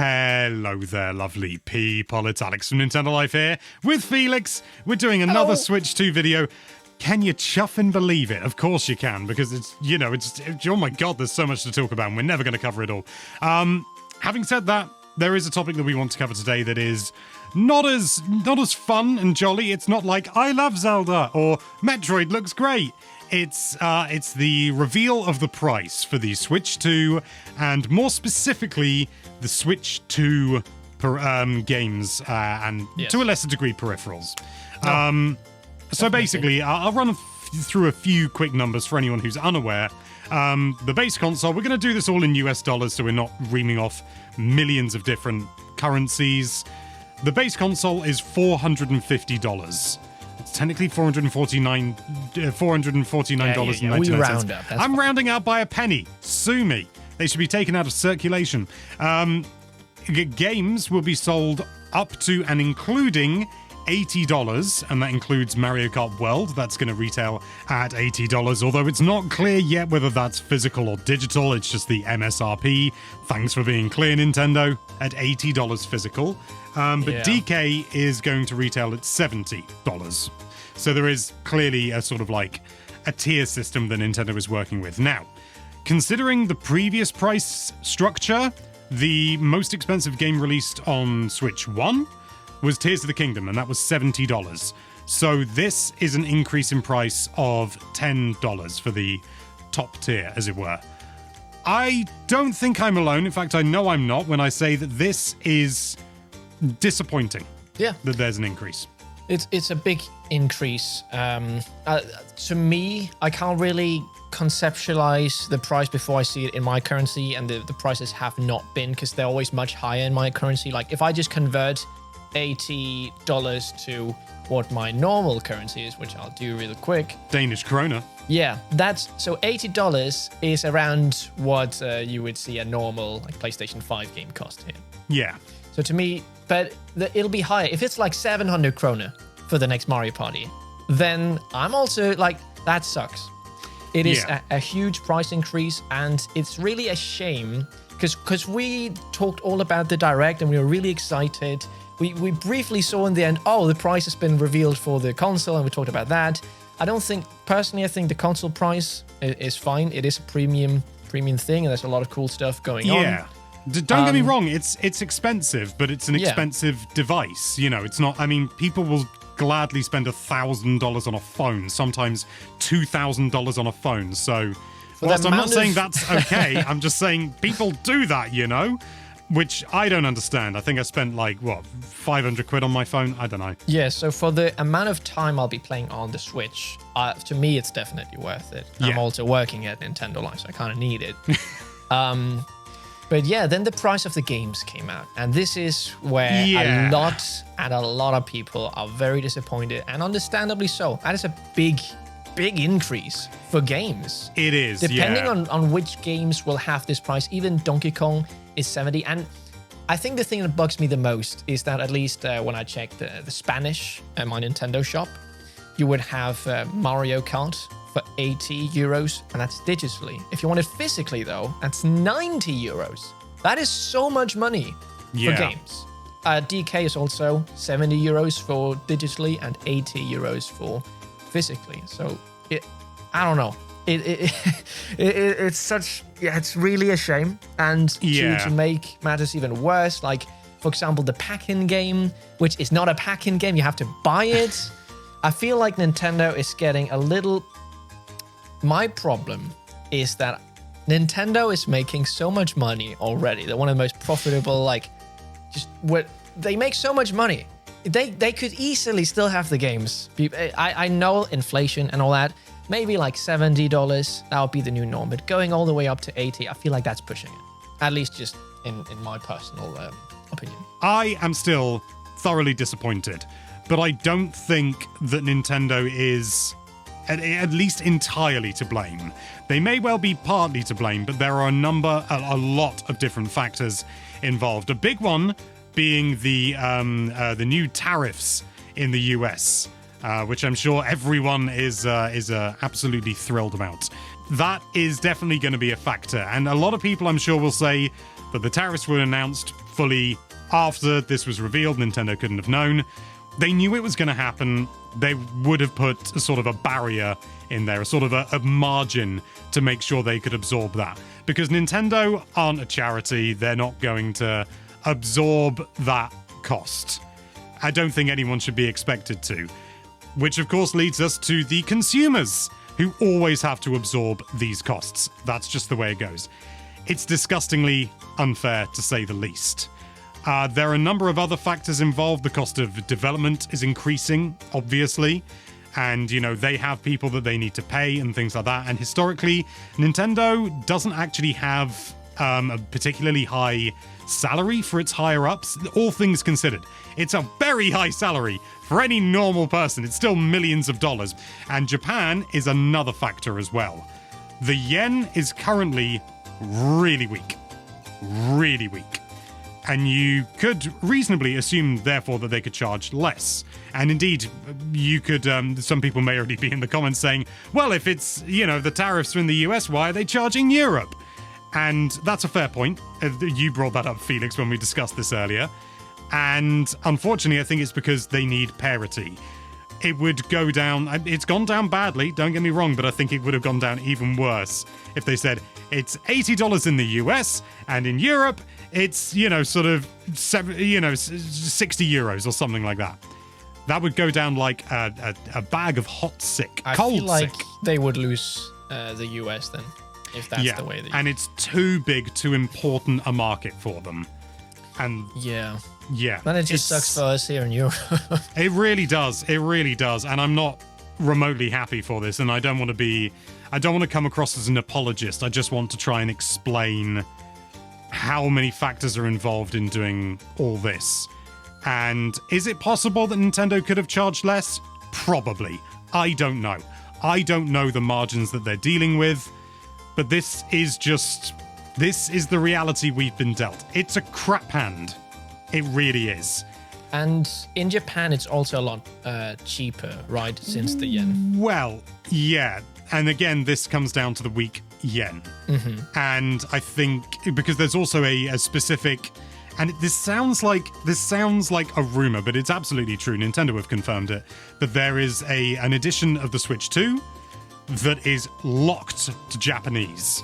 Hello there, lovely people. It's Alex from Nintendo Life here with Felix. We're doing another Switch 2 video. Can you chuff and believe it? Of course you can, because it's oh my god, there's so much to talk about and we're never going to cover it all. Having said that, there is a topic that we want to cover today that is not as fun and jolly. It's not like, I love Zelda or Metroid looks great. It's the reveal of the price for the Switch 2 and more specifically the Switch 2 games and to a lesser degree peripherals. So basically, I'll run through a few quick numbers for anyone who's unaware. The base console, we're going to do this all in US dollars so we're not reaming off millions of different currencies. The base console is $450. It's technically $449.99. We round up. I'm rounding out by a penny. Sue me. They should be taken out of circulation. Games will be sold up to and including $80, and that includes Mario Kart World. That's going to retail at $80, although it's not clear yet whether that's physical or digital. It's just the MSRP. Thanks for being clear, Nintendo. At $80 physical. But DK is going to retail at $70. So there is clearly a sort of like a tier system that Nintendo is working with. Now, considering the previous price structure, the most expensive game released on Switch 1 was Tears of the Kingdom, and that was $70. So this is an increase in price of $10 for the top tier, as it were. I don't think I'm alone. In fact, I know I'm not when I say that this is disappointing. Yeah. That there's an increase. It's a big increase. To me, I can't really conceptualize the price before I see it in my currency, and the prices have not been, because they're always much higher in my currency. Like if I just convert $80 to what my normal currency is, which I'll do really quick. Danish kroner. Yeah, that's so $80 is around what you would see a normal like PlayStation 5 game cost here. Yeah. So to me, but it'll be higher. If it's like 700 kroner for the next Mario Party, then I'm also like, that sucks. It is a huge price increase, and it's really a shame because we talked all about the Direct and we were really excited. We briefly saw in the end, the price has been revealed for the console, and we talked about that. I think the console price is fine. It is a premium thing, and there's a lot of cool stuff going on. Yeah. Don't get me wrong, it's expensive, but it's an expensive device. You know, it's not, I mean, people will gladly spend $1,000 on a phone, sometimes $2,000 on a phone. So, whilst I'm not saying that's okay, I'm just saying people do that, you know? Which I don't understand. I think I spent like, 500 quid on my phone? I don't know. Yeah, so for the amount of time I'll be playing on the Switch, to me, it's definitely worth it. Yeah. I'm also working at Nintendo Life, so I kind of need it. But yeah, then the price of the games came out. And this is where a lot of people are very disappointed, and understandably so. That is a big increase for games. It is, depending on which games will have this price. Even Donkey Kong is 70. And I think the thing that bugs me the most is that at least when I checked the Spanish my Nintendo shop, you would have Mario Kart for 80 euros, and that's digitally. If you want it physically, though, that's 90 euros. That is so much money for games. DK is also 70 euros for digitally and 80 euros for physically. So I don't know. It's such, it's really a shame. And to make matters even worse, like for example, the pack-in game, which is not a pack-in game, you have to buy it. I feel like Nintendo is getting a little. My problem is that Nintendo is making so much money already. They're one of the most profitable, they make so much money. They could easily still have the games. I know inflation and all that. Maybe like $70, that would be the new norm. But going all the way up to 80, I feel like that's pushing it. At least just in my personal opinion. I am still thoroughly disappointed. But I don't think that Nintendo is at least entirely to blame. They may well be partly to blame, but there are a lot of different factors involved. A big one being the new tariffs in the US, which I'm sure everyone is absolutely thrilled about. That is definitely going to be a factor, and a lot of people I'm sure will say that the tariffs were announced fully after this was revealed. Nintendo couldn't have known. They knew it was going to happen. They would have put a sort of a barrier in there, a sort of a margin to make sure they could absorb that. Because Nintendo aren't a charity. They're not going to absorb that cost. I don't think anyone should be expected to. Which, of course, leads us to the consumers, who always have to absorb these costs. That's just the way it goes. It's disgustingly unfair, to say the least. There are a number of other factors involved. The cost of development is increasing, obviously. And, you know, they have people that they need to pay and things like that. And historically, Nintendo doesn't actually have a particularly high salary for its higher-ups, all things considered. It's a very high salary for any normal person. It's still millions of dollars. And Japan is another factor as well. The yen is currently really weak. Really weak. And you could reasonably assume, therefore, that they could charge less. And indeed, you could, some people may already be in the comments saying, well, if it's, you know, the tariffs are in the US, why are they charging Europe? And that's a fair point. You brought that up, Felix, when we discussed this earlier. And unfortunately, I think it's because they need parity. It would go down, it's gone down badly, don't get me wrong, but I think it would have gone down even worse if they said it's $80 in the US, and in Europe, it's, you know, sort of, 60 euros or something like that. That would go down like a bag of hot sick, cold I feel like sick. they would lose the US then, if that's the way they... And it's too big, too important a market for them. And yeah. Then it just sucks for us here in Europe. It really does. It really does. And I'm not remotely happy for this. And I don't want to come across as an apologist. I just want to try and explain how many factors are involved in doing all this. And is it possible that Nintendo could have charged less? Probably. I don't know. I don't know the margins that they're dealing with. But this is the reality we've been dealt. It's a crap hand. It really is. And in Japan, it's also a lot cheaper, right? Since the yen. Well, yeah. And again, this comes down to the weak yen. Mm-hmm. And I think because there's also a specific, and this sounds like a rumor, but it's absolutely true. Nintendo have confirmed it, that there is an edition of the Switch 2 that is locked to Japanese,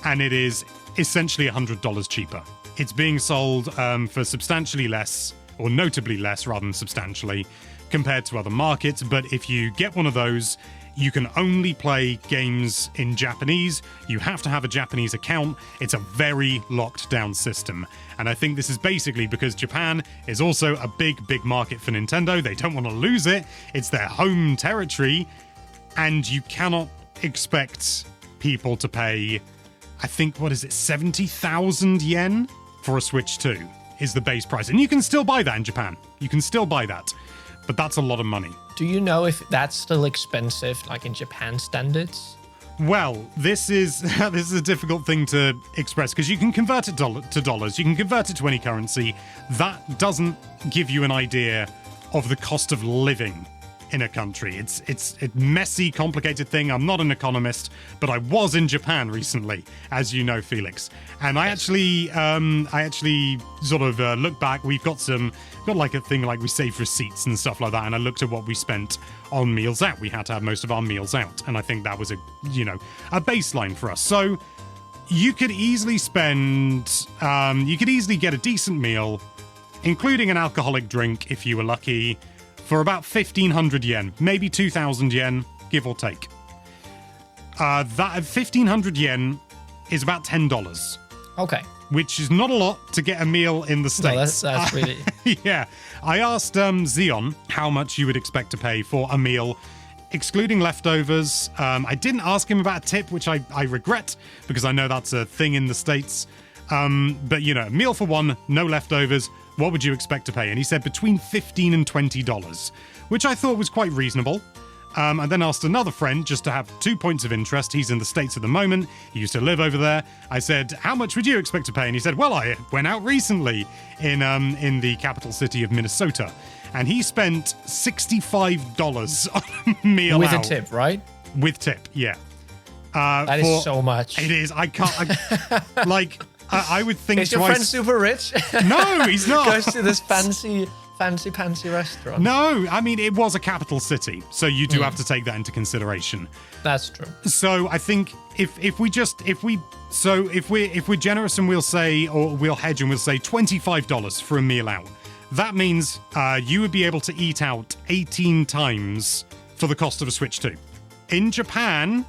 and it is essentially $100 cheaper. It's being sold for substantially less, or notably less rather than substantially, compared to other markets. But if you get one of those, you can only play games in Japanese. You have to have a Japanese account. It's a very locked down system. And I think this is basically because Japan is also a big, big market for Nintendo. They don't want to lose it. It's their home territory. And you cannot expect people to pay, I think, 70,000 yen for a Switch 2 is the base price. And you can still buy that in Japan. You can still buy that. But that's a lot of money. Do you know if that's still expensive, like in Japan standards? Well, this is a difficult thing to express because you can convert it to dollars. You can convert it to any currency. That doesn't give you an idea of the cost of living in a country. It's a messy, complicated thing. I'm not an economist, but I was in Japan recently, as you know, Felix. And I actually sort of look back. We've got like a thing like we save receipts and stuff like that. And I looked at what we spent on meals out. We had to have most of our meals out, and I think that was a baseline for us. So you could easily get a decent meal, including an alcoholic drink if you were lucky, for about 1,500 yen, maybe 2,000 yen, give or take. That 1,500 yen is about $10. Okay. Which is not a lot to get a meal in the States. No, that's really... Yeah. I asked Zion how much you would expect to pay for a meal, excluding leftovers. I didn't ask him about a tip, which I regret, because I know that's a thing in the States. But, a meal for one, no leftovers. What would you expect to pay? And he said between $15 and $20, which I thought was quite reasonable. I then asked another friend just to have 2 points of interest. He's in the States at the moment. He used to live over there. I said, how much would you expect to pay? And he said, well, I went out recently in the capital city of Minnesota. And he spent $65 on a meal With out. a tip, right? With tip, yeah. That is so much. It is. I can't... I would think Is your twice. friend super rich? No, he's not. Goes to this fancy restaurant. No, I mean, it was a capital city, so you do have to take that into consideration. That's true. So I think if we're generous and we'll say, or we'll hedge and we'll say $25 for a meal out, that means you would be able to eat out 18 times for the cost of a Switch 2. In Japan,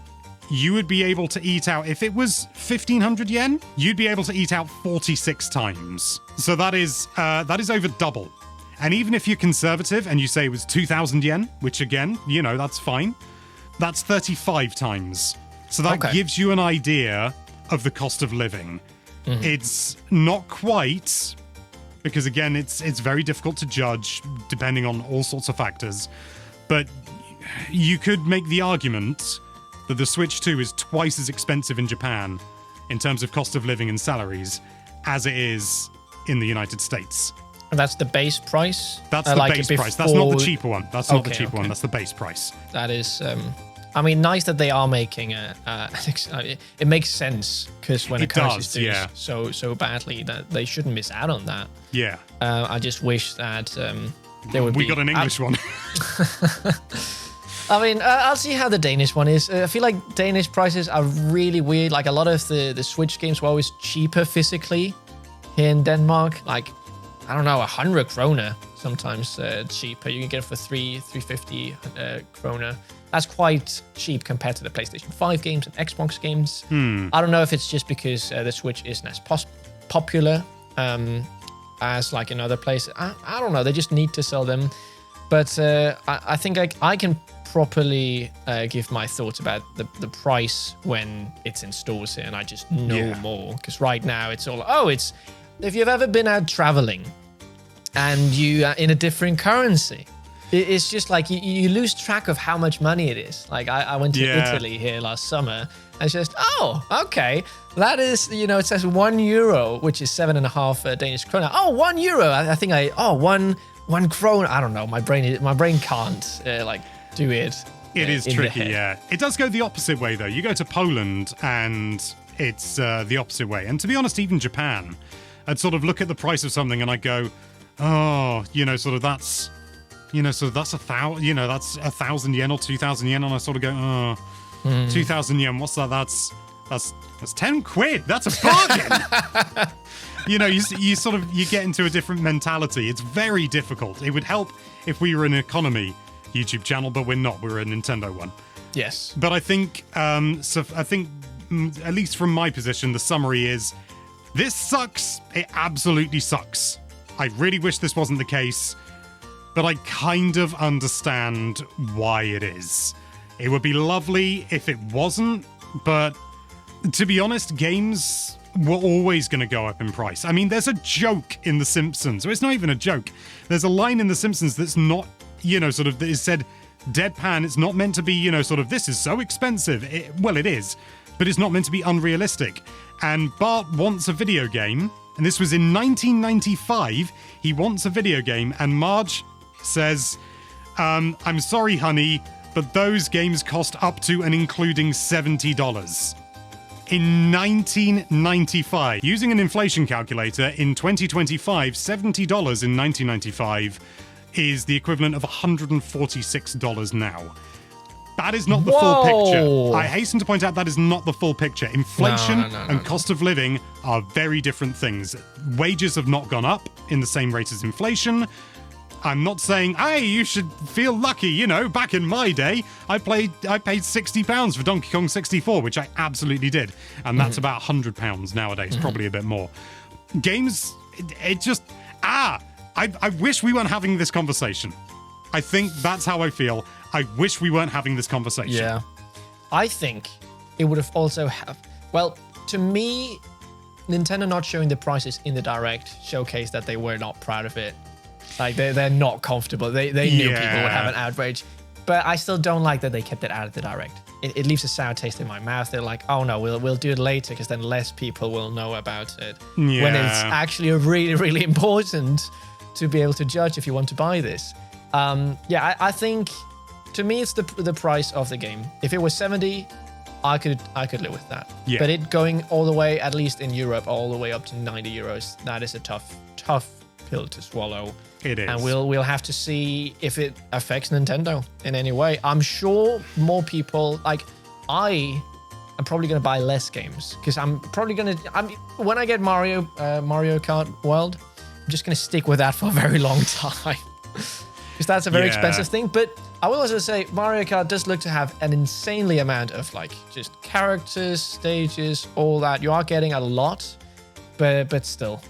you would be able to eat out, if it was 1,500 yen, you'd be able to eat out 46 times. So that is over double. And even if you're conservative and you say it was 2,000 yen, which again, that's fine, that's 35 times. So that gives you an idea of the cost of living. It's not quite, because again, it's very difficult to judge depending on all sorts of factors. But you could make the argument that the Switch 2 is twice as expensive in Japan in terms of cost of living and salaries as it is in the United States. And that's the base price? That's the base price. That's not the cheaper one. That's not the cheaper one. That's the base price. That is, nice that they are making it makes sense, because when a currency is doing so badly, that they shouldn't miss out on that. Yeah. I just wish that there would be... We got an English one. I'll see how the Danish one is. I feel like Danish prices are really weird. Like, a lot of the Switch games were always cheaper physically here in Denmark. Like, I don't know, 100 kroner sometimes cheaper. You can get it for 350 kroner. That's quite cheap compared to the PlayStation 5 games and Xbox games. I don't know if it's just because the Switch isn't as popular as like in other places. I don't know. They just need to sell them. But I think I can properly give my thoughts about the price when it's in stores here, and I just know more. Because right now it's all, if you've ever been out traveling and you are in a different currency, it's just like you lose track of how much money it is. Like I went to Italy here last summer, and it's just, okay, that is, it says €1, which is 7.5 Danish kroner. Oh, €1. I think one krone. I don't know. My brain can't do it. It is tricky, yeah. It does go the opposite way, though. You go to Poland and it's the opposite way. And to be honest, even Japan, I'd sort of look at the price of something and I go, that's 1,000 yen or 2,000 yen, and I sort of go, 2,000 yen. What's that? That's 10 quid. That's a bargain. You get into a different mentality. It's very difficult. It would help if we were an economy YouTube channel, but we're not. We're a Nintendo one. Yes. But I think, at least from my position, the summary is, this sucks. It absolutely sucks. I really wish this wasn't the case, but I kind of understand why it is. It would be lovely if it wasn't, but to be honest, games were always going to go up in price. I mean, there's a joke in The Simpsons, or it's not even a joke. There's a line in The Simpsons that's not, that is said deadpan. It's not meant to be, this is so expensive. It is, but it's not meant to be unrealistic. And Bart wants a video game, and this was in 1995. He wants a video game, and Marge says, I'm sorry, honey, but those games cost up to and including $70. In 1995, using an inflation calculator, in 2025, $70 in 1995 is the equivalent of $146 now. That is not the full picture. I hasten to point out that is not the full picture. Inflation and cost of living are very different things. Wages have not gone up in the same rate as inflation. I'm not saying, hey, you should feel lucky. Back in my day, I paid £60 for Donkey Kong 64, which I absolutely did. And that's about £100 nowadays, probably a bit more. Games, I wish we weren't having this conversation. I think that's how I feel. I wish we weren't having this conversation. Yeah. I think it would have also to me, Nintendo not showing the prices in the Direct showcased that they were not proud of it. Like, they're not comfortable. They knew people would have an outrage. But I still don't like that they kept it out of the Direct. It leaves a sour taste in my mouth. They're like, oh no, we'll do it later, because then less people will know about it. Yeah. When it's actually really, really important to be able to judge if you want to buy this. I think, to me, it's the price of the game. If it was 70, I could live with that. Yeah. But it going all the way, at least in Europe, all the way up to 90 euros, that is a tough pill to swallow. It is. And we'll have to see if it affects Nintendo in any way. I'm sure more people, like I am probably going to buy less games because I'm probably going to, when I get Mario Kart World, I'm just going to stick with that for a very long time because that's a very expensive thing. But I will also say Mario Kart does look to have an insanely amount of like just characters, stages, all that. You are getting a lot, but still.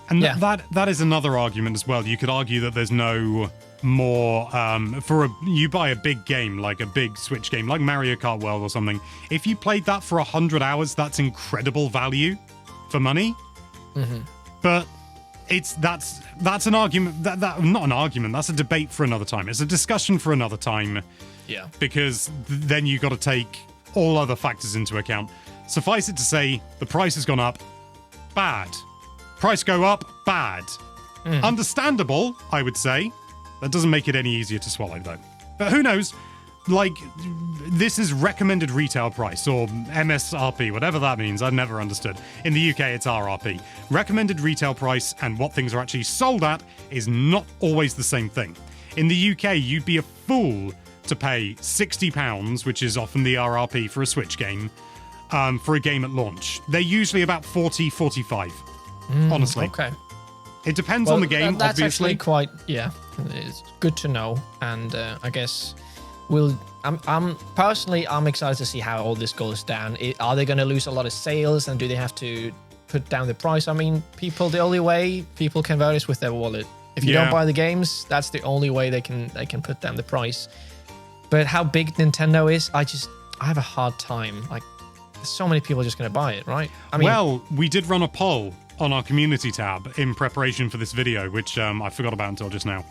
And that is another argument as well. You could argue that there's no more you buy a big game, like a big Switch game, like Mario Kart World or something. If you played that for 100 hours, that's incredible value for money. Mm-hmm. But that's an argument. That not an argument. That's a debate for another time. It's a discussion for another time. Yeah. Because then you got to take all other factors into account. Suffice it to say, the price has gone up. Bad. Price go up, bad. Understandable, I would say. That doesn't make it any easier to swallow, though. But who knows? Like, this is recommended retail price, or MSRP, whatever that means. I've never understood. In the UK, it's RRP. Recommended retail price and what things are actually sold at is not always the same thing. In the UK, you'd be a fool to pay £60, which is often the RRP for a Switch game, for a game at launch. They're usually about 40, 45. Honestly. Okay. It depends on the game, that's obviously. Actually quite, it's good to know. And I guess I'm personally excited to see how all this goes down. Are they going to lose a lot of sales, and do they have to put down the price? I mean, the only way people can vote is with their wallet. If you don't buy the games, that's the only way they can put down the price. But how big Nintendo is, I have a hard time. Like, there's so many people just going to buy it, right? I mean, well, we did run a poll on our community tab in preparation for this video, which I forgot about until just now.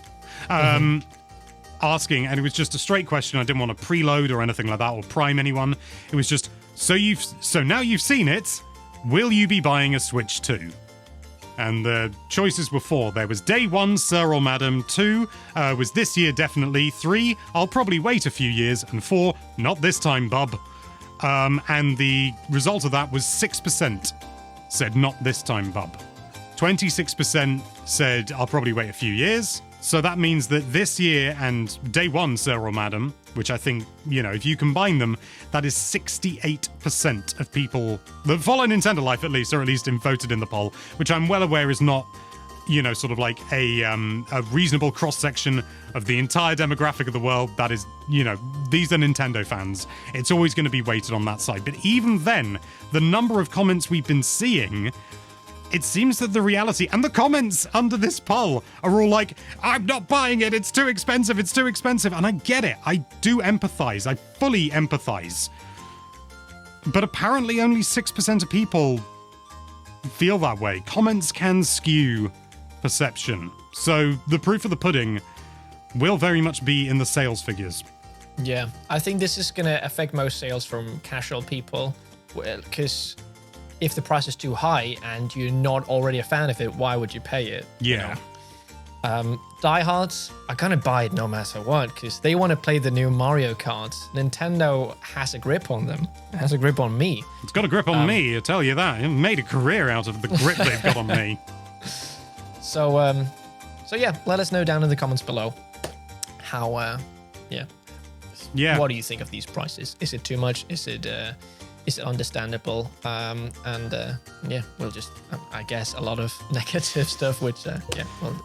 Asking, and it was just a straight question. I didn't want to preload or anything like that or prime anyone. It was just, so now you've seen it, will you be buying a Switch 2? And the choices were 4. There was day 1, sir or madam. 2 was this year definitely. 3, I'll probably wait a few years. And 4, not this time, bub. And the result of that was 6% said not this time, bub. 26% said I'll probably wait a few years. So that means that this year and day 1, sir or madam, which I think, if you combine them, that is 68% of people that follow Nintendo Life, at least, or at least voted in the poll, which I'm well aware is not, sort of like a reasonable cross-section of the entire demographic of the world. That is, these are Nintendo fans. It's always going to be weighted on that side. But even then, the number of comments we've been seeing, it seems that the reality and the comments under this poll are all like, I'm not buying it, it's too expensive. And I get it. I do empathize. I fully empathize. But apparently only 6% of people feel that way. Comments can skew perception. So the proof of the pudding will very much be in the sales figures. Yeah, I think this is going to affect most sales from casual people, because if the price is too high and you're not already a fan of it, why would you pay it? Yeah. Diehards are going to buy it no matter what, because they want to play the new Mario Kart. Nintendo has a grip on them. It has a grip on me. It's got a grip on me, I tell you that. It made a career out of the grip they've got on me. So yeah, let us know down in the comments below how, what do you think of these prices? Is it too much? Is it understandable? We'll just, I guess, a lot of negative stuff, which,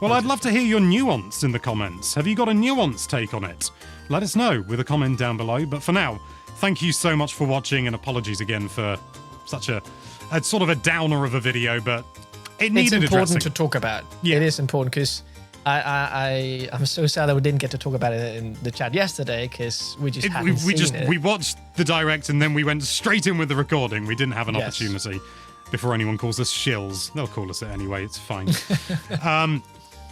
Well, I'd love to hear your nuance in the comments. Have you got a nuanced take on it? Let us know with a comment down below. But for now, thank you so much for watching, and apologies again for such a sort of a downer of a video, but it needed addressing. It's important to talk about. Yeah. It is important because I'm so sad that we didn't get to talk about it in the chat yesterday, because we just hadn't seen it. We watched the direct and then we went straight in with the recording. We didn't have an opportunity before anyone calls us shills. They'll call us it anyway. It's fine.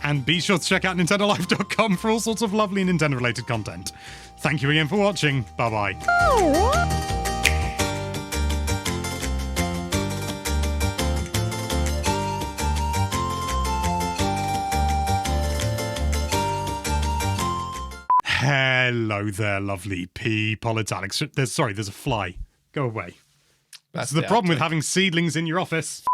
And be sure to check out nintendolife.com for all sorts of lovely Nintendo-related content. Thank you again for watching. Bye-bye. Hello Hello there, lovely people. It's Alex. There's a fly. Go away. That's This is the problem with having seedlings in your office.